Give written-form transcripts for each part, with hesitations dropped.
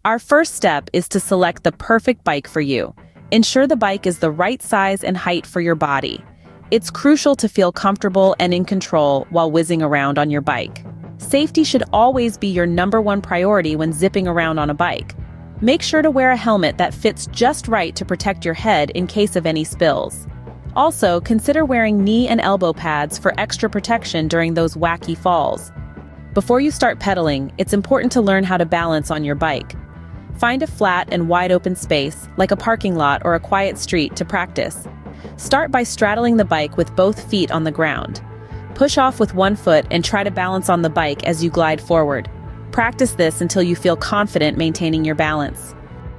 Our first step is to select the perfect bike for you. Ensure the bike is the right size and height for your body. It's crucial to feel comfortable and in control while whizzing around on your bike. Safety should always be your #1 priority when zipping around on a bike. Make sure to wear a helmet that fits just right to protect your head in case of any spills. Also, consider wearing knee and elbow pads for extra protection during those wacky falls. Before you start pedaling, it's important to learn how to balance on your bike. Find a flat and wide open space, like a parking lot or a quiet street, to practice. Start by straddling the bike with both feet on the ground. Push off with one foot and try to balance on the bike as you glide forward. Practice this until you feel confident maintaining your balance.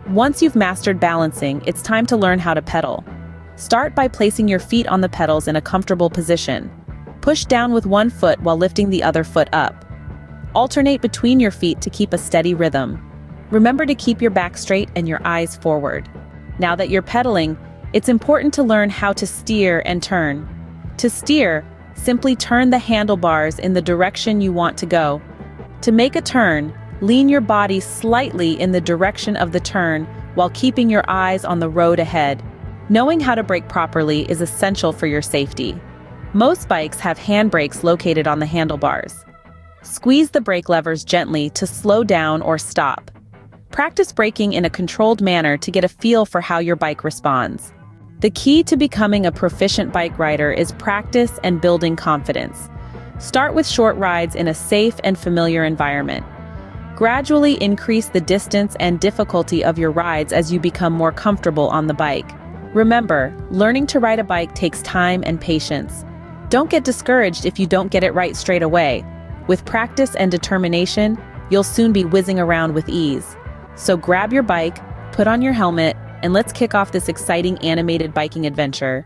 Once you've mastered balancing, it's time to learn how to pedal. Start by placing your feet on the pedals in a comfortable position. Push down with one foot while lifting the other foot up. Alternate between your feet to keep a steady rhythm. Remember to keep your back straight and your eyes forward. Now that you're pedaling, it's important to learn how to steer and turn. To steer, simply turn the handlebars in the direction you want to go. To make a turn, lean your body slightly in the direction of the turn while keeping your eyes on the road ahead. Knowing how to brake properly is essential for your safety. Most bikes have handbrakes located on the handlebars. Squeeze the brake levers gently to slow down or stop. Practice braking in a controlled manner to get a feel for how your bike responds. The key to becoming a proficient bike rider is practice and building confidence. Start with short rides in a safe and familiar environment. Gradually increase the distance and difficulty of your rides as you become more comfortable on the bike. Remember, learning to ride a bike takes time and patience. Don't get discouraged if you don't get it right straight away. With practice and determination, you'll soon be whizzing around with ease. So grab your bike, put on your helmet, and let's kick off this exciting animated biking adventure.